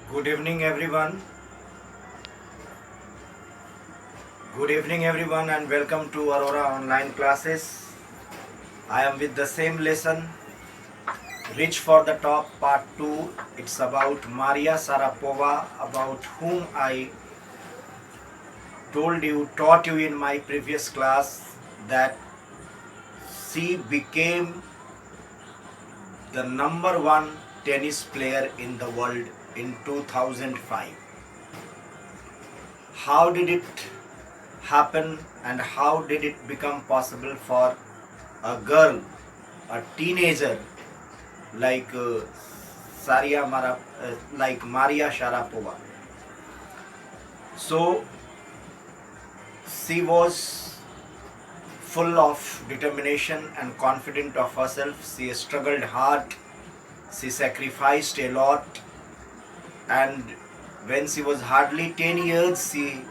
Good evening, everyone. Good evening, everyone, and welcome to Aurora online classes. I am with the same lesson, Reach for the Top Part 2. It's about Maria Sharapova, about whom I taught you in my previous class that she became the number one tennis player in the world in 2005. How did it happen and how did it become possible for a girl, a teenager like like Maria Sharapova? So she was full of determination and confident of herself. She struggled hard. She sacrificed a lot, and when she was hardly 10 years, she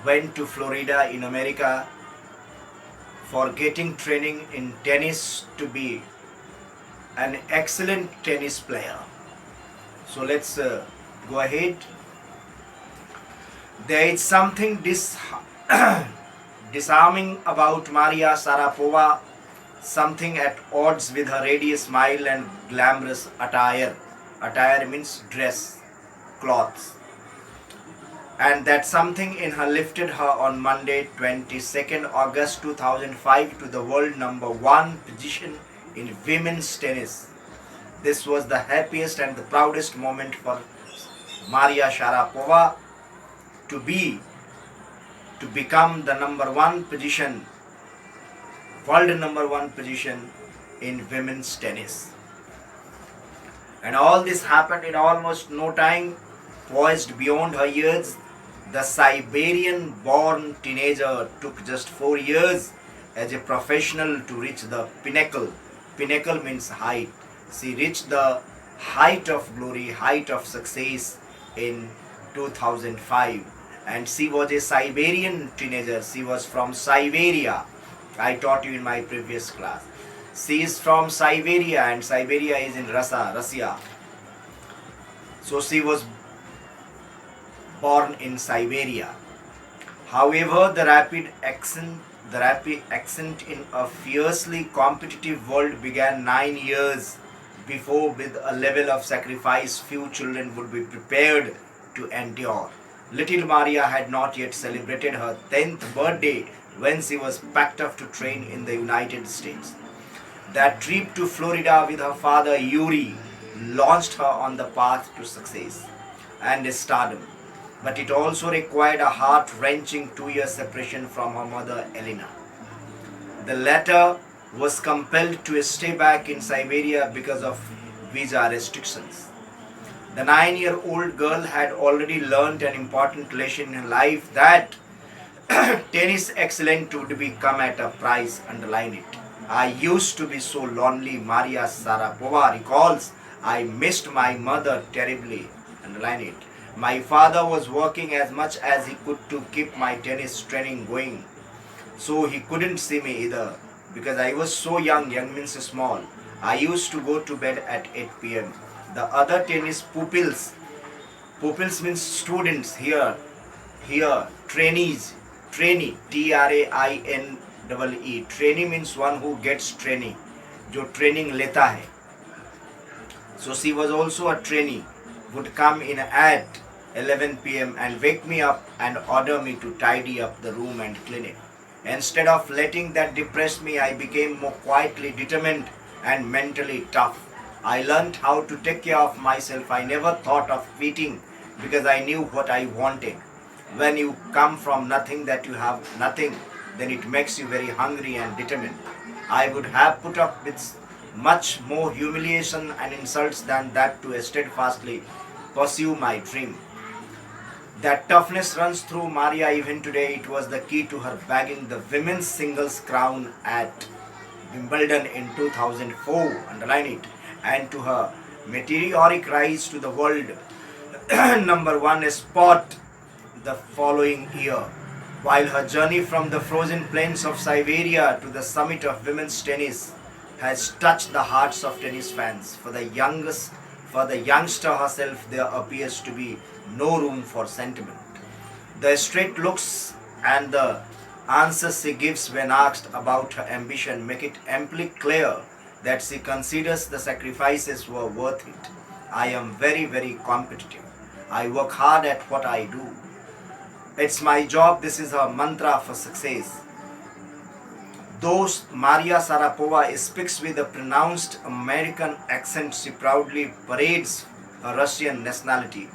went to Florida in America for getting training in tennis to be an excellent tennis player. So let's go ahead. There is something disarming about Maria Sharapova, something at odds with her radiant smile and glamorous attire. Attire means dress, clothes. And that something in her lifted her on Monday, 22nd August 2005 to the world number one position in women's tennis. This was the happiest and the proudest moment for Maria Sharapova to become the world number one position in women's tennis. And all this happened in almost no time. Poised beyond her years, the Siberian-born teenager took just 4 years as a professional to reach the pinnacle. Pinnacle means height. She reached the height of glory, height of success in 2005. And she was a Siberian teenager. She was from Siberia. I taught you in my previous class. She is from Siberia, and Siberia is in Russia. So she was born in Siberia. However, the rapid ascent in a fiercely competitive world began 9 years before, with a level of sacrifice few children would be prepared to endure. Little Maria had not yet celebrated her 10th birthday when she was packed up to train in the United States. That trip to Florida with her father Yuri launched her on the path to success and stardom. But it also required a heart-wrenching 2-year separation from her mother Elena. The latter was compelled to stay back in Siberia because of visa restrictions. The 9-year-old girl had already learned an important lesson in life that tennis excellence would become at a price. Underline it. I used to be so lonely, Maria Sharapova recalls. I missed my mother terribly. Underline it. My father was working as much as he could to keep my tennis training going. So he couldn't see me either because I was so young. Young means small. I used to go to bed at 8 p.m. The other tennis pupils means students here, trainees, trainee, TRAINEE. Trainee means one who gets training, जो training लेता है. So she was also a trainee, would come in at 11 p.m. and wake me up and order me to tidy up the room and clean it. Instead of letting that depress me, I became more quietly determined and mentally tough. I learned how to take care of myself. I never thought of quitting because I knew what I wanted. When you come from nothing that you have nothing, then it makes you very hungry and determined. I would have put up with much more humiliation and insults than that to steadfastly pursue my dream. That toughness runs through Maria even today. It was the key to her bagging the women's singles crown at Wimbledon in 2004, underline it, and to her meteoric rise to the world number one spot the following year. While her journey from the frozen plains of Siberia to the summit of women's tennis has touched the hearts of tennis fans, For the youngster herself, there appears to be no room for sentiment. The straight looks and the answers she gives when asked about her ambition make it amply clear that she considers the sacrifices were worth it. I am very, very competitive. I work hard at what I do. It's my job. This is her mantra for success. Though Maria Sharapova speaks with a pronounced American accent, she proudly parades her Russian nationality.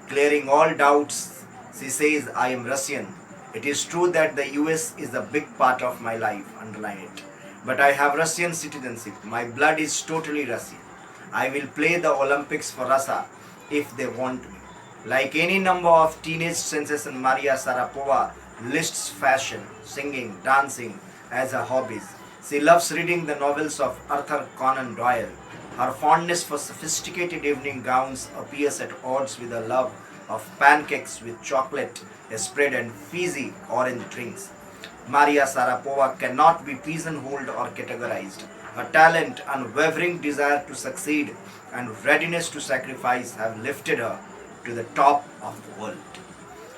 Clearing all doubts, she says, I am Russian. It is true that the US is a big part of my life, underline it. But I have Russian citizenship. My blood is totally Russian. I will play the Olympics for Russia if they want me. Like any number of teenage sensation, Maria Sharapova lists fashion, singing, dancing as her hobbies. She loves reading the novels of Arthur Conan Doyle. Her fondness for sophisticated evening gowns appears at odds with her love of pancakes with chocolate spread and fizzy orange drinks. Maria Sharapova cannot be pigeonholed or categorized. Her talent, unwavering desire to succeed, and readiness to sacrifice have lifted her to the top of the world.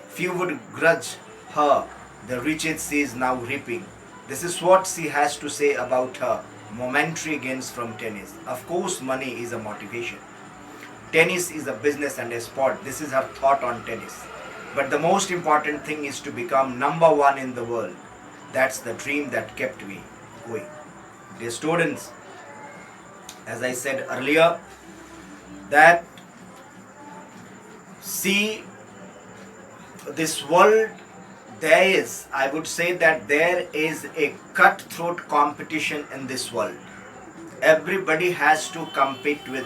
Few would grudge her the riches she is now reaping. This is what she has to say about her momentary gains from tennis. Of course, money is a motivation. Tennis is a business and a sport. This is her thought on tennis. But the most important thing is to become number one in the world. That's the dream that kept me going. Dear students, as I said earlier, that see this world, I would say that there is a cutthroat competition in this world. Everybody has to compete with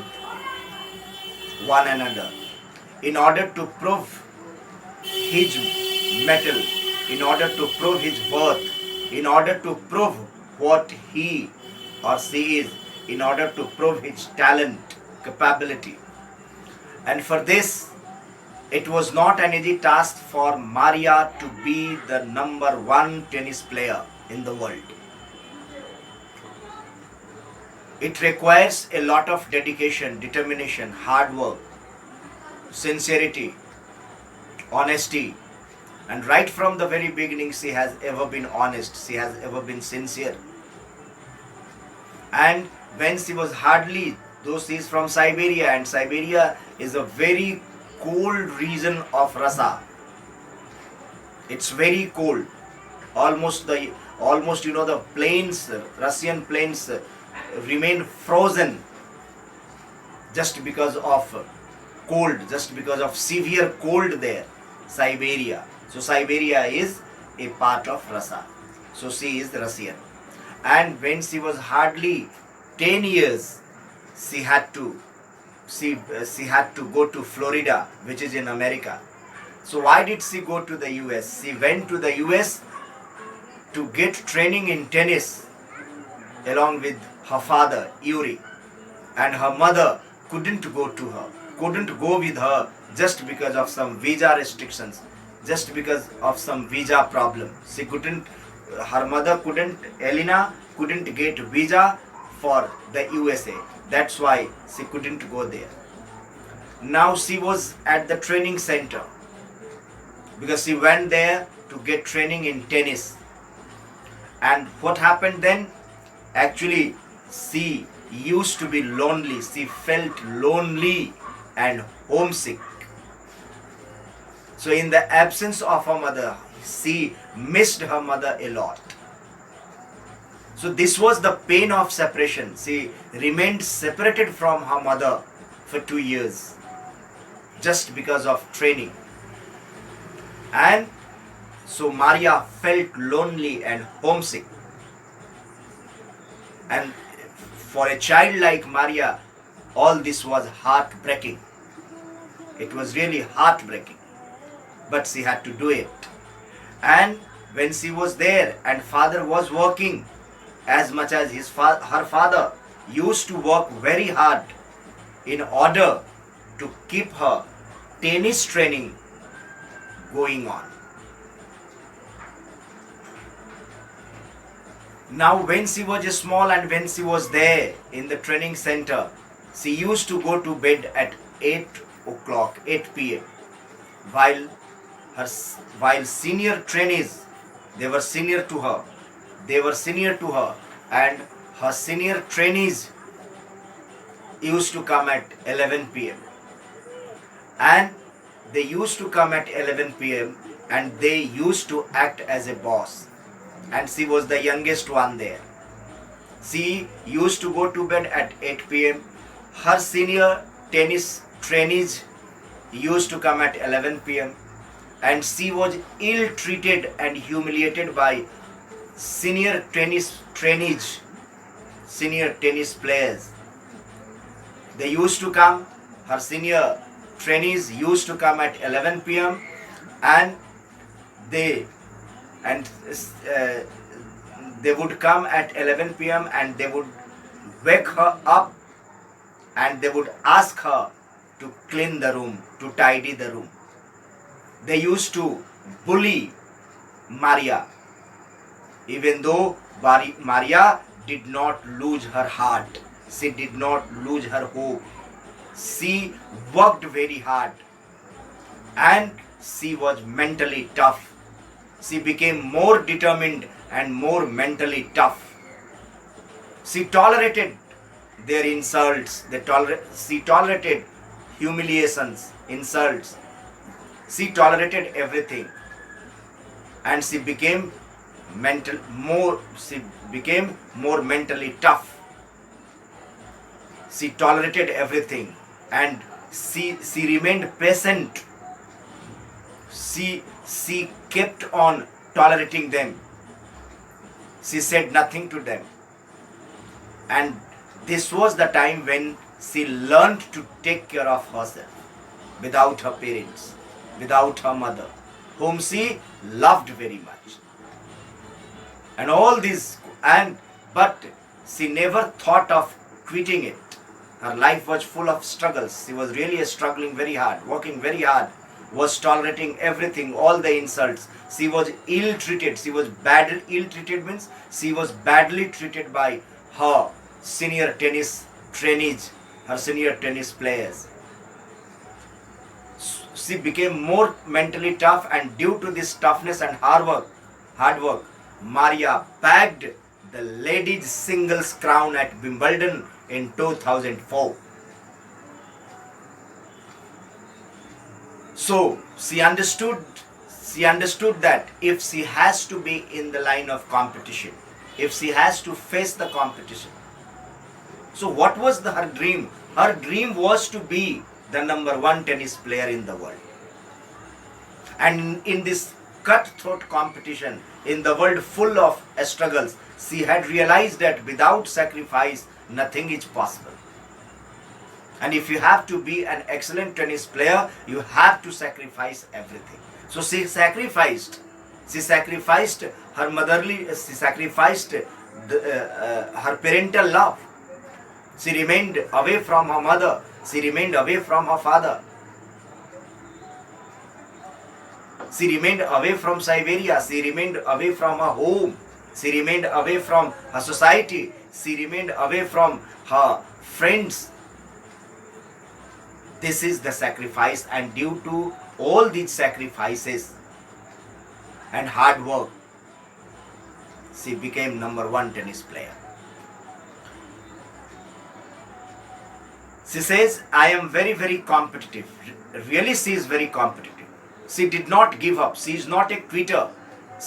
one another in order to prove his mettle, in order to prove his worth, in order to prove what he or she is, in order to prove his talent, capability. And for this, it was not an easy task for Maria to be the number one tennis player in the world. It requires a lot of dedication, determination, hard work, sincerity, honesty. And right from the very beginning, she has ever been honest, she has ever been sincere. And when she was hardly, though she is from Siberia, and Siberia is a very cold region of Russia. It's very cold. Almost the plains, Russian plains remain frozen just because of cold, just because of severe cold there. Siberia. So Siberia is a part of Russia. So she is Russian. And when she was hardly 10 years, she had to go to Florida, which is in America. So why did she go to the US? She went to the US to get training in tennis along with her father, Yuri. And her mother couldn't go with her just because of some visa restrictions, just because of some visa problem. Her mother Elena couldn't get visa for the USA. That's why she couldn't go there. Now she was at the training center because she went there to get training in tennis. And what happened then? Actually, she used to be lonely. She felt lonely and homesick. So in the absence of her mother, she missed her mother a lot. So this was the pain of separation. She remained separated from her mother for 2 years just because of training. And so Maria felt lonely and homesick. And for a child like Maria, all this was heartbreaking. It was really heartbreaking. But she had to do it. And when she was there and father was working as much as her father used to work very hard in order to keep her tennis training going on. Now when she was small and when she was there in the training center, She used to go to bed at 8 o'clock, 8 p.m. while her while senior trainees, they were senior to her, and her senior trainees used to come at 11 p.m. and they used to come at 11 p.m. and they used to act as a boss, and she was the youngest one there. She used to go to bed at 8 p.m. Her senior tennis trainees used to come at 11 p.m. and she was ill treated and humiliated by senior tennis trainees, senior tennis players. They used to come, her senior trainees used to come at 11 p.m. and they and they would come at 11 p.m. and they would wake her up and they would ask her to clean the room, to tidy the room. They used to bully Maria, even though Maria did not lose her heart. She did not lose her hope. She worked very hard and she was mentally tough. She became more determined and more mentally tough. She tolerated their insults. She tolerated humiliations, insults. She tolerated everything, and she became more mentally tough. She tolerated everything, and she remained patient. She kept on tolerating them. She said nothing to them. And this was the time when she learned to take care of herself without her parents, without her mother, whom she loved very much. And all this, but she never thought of quitting it. Her life was full of struggles. She was really struggling very hard, working very hard, was tolerating everything, all the insults. She was ill-treated. She was ill-treated means she was badly treated by her senior tennis trainees, her senior tennis players. She became more mentally tough, and due to this toughness and hard work, Maria bagged the ladies singles crown at Wimbledon in 2004. So she understood that if she has to be in the line of competition, if she has to face the competition. So what was her dream? Her dream was to be the #1 tennis player in the world. And in this cutthroat competition, in the world full of struggles, she had realized that without sacrifice, nothing is possible. And if you have to be an excellent tennis player, you have to sacrifice everything. So she sacrificed her she sacrificed her parental love. She remained away from her mother. She remained away from her father. She remained away from Siberia. She remained away from her home. She remained away from her society. She remained away from her friends. This is the sacrifice, and due to all these sacrifices and hard work, she became #1 tennis player. She says, I am very, very competitive. Really, she is very competitive. She did not give up. She is not a quitter.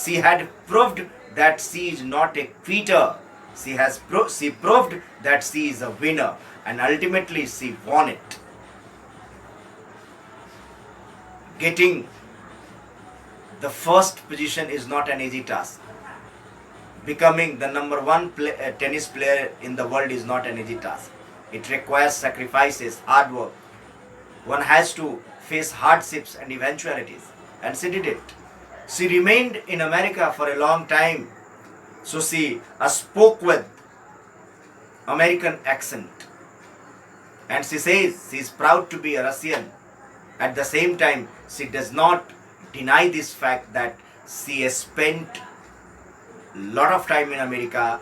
She had proved that she is not a quitter. She proved that she is a winner, and ultimately she won it. Getting the first position is not an easy task. Becoming the #1 tennis player in the world is not an easy task. It requires sacrifices, hard work. One has to face hardships and eventualities. And she did it. She remained in America for a long time. So she spoke with American accent. And she says she is proud to be a Russian. At the same time, she does not deny this fact that she has spent a lot of time in America.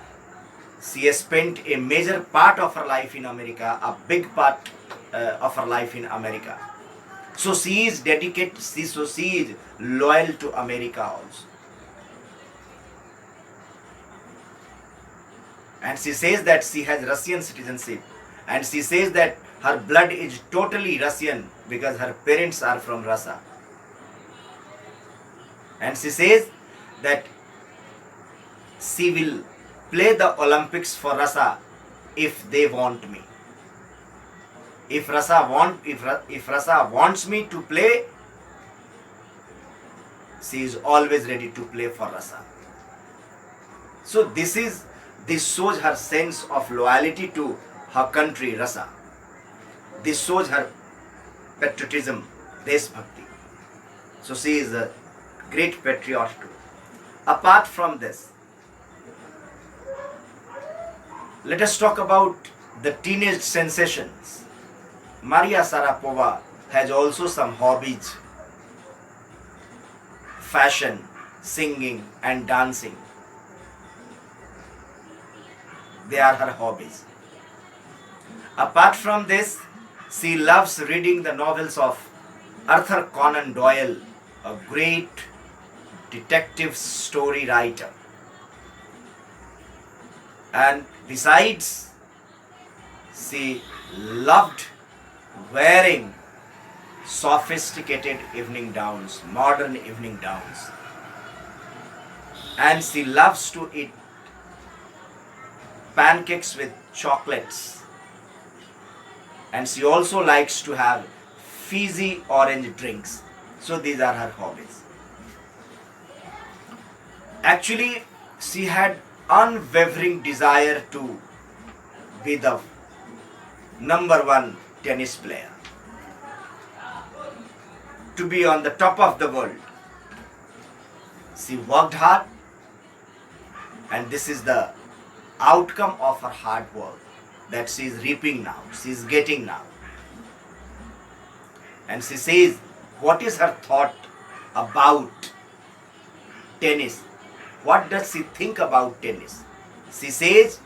She has spent a major part of her life in America, a big part of her life in America. So she is dedicated, so she is loyal to America also. And she says that she has Russian citizenship. And she says that her blood is totally Russian because her parents are from Russia. And she says that she will play the Olympics for Russia if they want me. If Russia wants me to play, she is always ready to play for Russia. So this shows her sense of loyalty to her country, Russia. This shows her patriotism, Deshbhakti. So she is a great patriot too. Apart from this, let us talk about the teenage sensations. Maria Sharapova has also some hobbies: fashion, singing and dancing. They are her hobbies. Apart from this, she loves reading the novels of Arthur Conan Doyle, a great detective story writer. And besides, she loved wearing sophisticated evening gowns, modern evening gowns. And she loves to eat pancakes with chocolates. And she also likes to have fizzy orange drinks. So these are her hobbies. Actually, she had unwavering desire to be the number one tennis player, to be on the top of the world. She worked hard, and this is the outcome of her hard work that she is reaping now, she is getting now. And she says, what is her thought about tennis? What does she think about tennis? She says,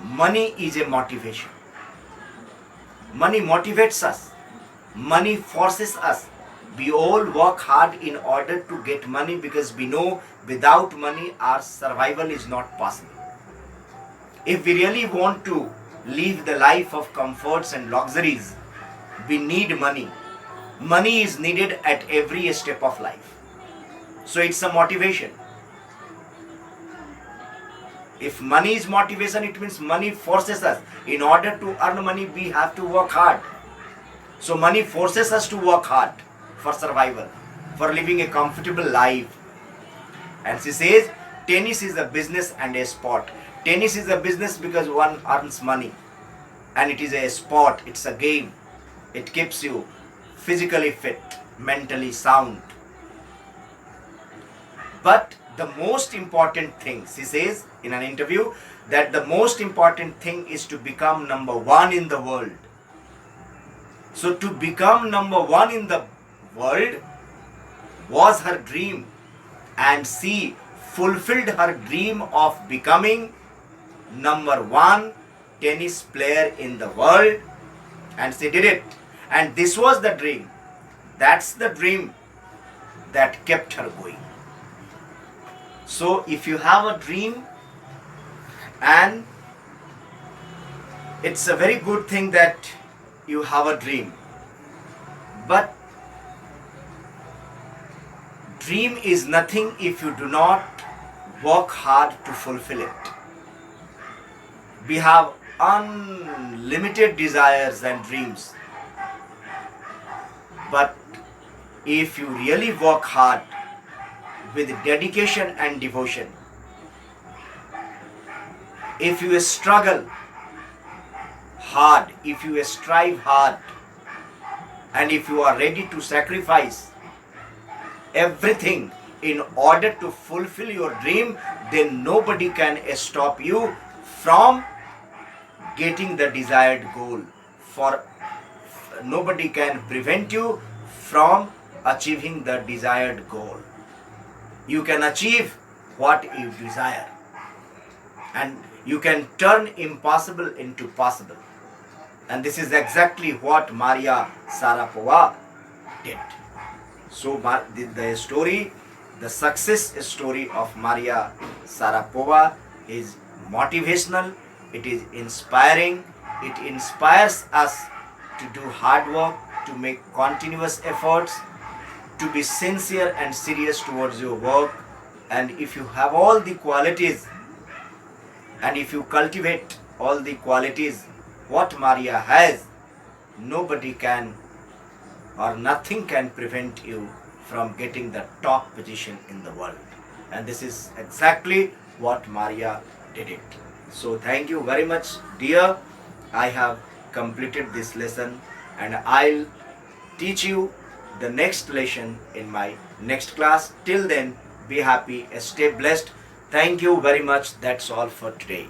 money is a motivation. Money motivates us. Money forces us. We all work hard in order to get money because we know without money our survival is not possible. If we really want to live the life of comforts and luxuries, we need money. Money is needed at every step of life. So it's a motivation. If money is motivation, it means money forces us. In order to earn money, we have to work hard. So money forces us to work hard for survival, for living a comfortable life. And she says, tennis is a business and a sport. Tennis is a business because one earns money. And it is a sport, it's a game. It keeps you physically fit, mentally sound. But the most important thing, she says in an interview, that the most important thing is to become number one in the world. So to become number one in the world was her dream, and she fulfilled her dream of becoming number one tennis player in the world, and she did it. And this was the dream. That's the dream that kept her going. So if you have a dream, and it's a very good thing that you have a dream, but dream is nothing if you do not work hard to fulfill it. We have unlimited desires and dreams, but if you really work hard with dedication and devotion, if you struggle hard, if you strive hard, and if you are ready to sacrifice everything in order to fulfill your dream, then nobody can stop you from getting the desired goal. For nobody can prevent you from achieving the desired goal. You can achieve what you desire. and you can turn impossible into possible. And this is exactly what Maria Sharapova did. So the story, the success story of Maria Sharapova is motivational, it is inspiring, it inspires us to do hard work, to make continuous efforts, to be sincere and serious towards your work. And if you have all the qualities, and if you cultivate all the qualities what Maria has, nobody can or nothing can prevent you from getting the top position in the world. And this is exactly what Maria did it. So thank you very much, dear. I have completed this lesson, and I'll teach you the next lesson in my next class. Till then, be happy, stay blessed. Thank you very much. That's all for today.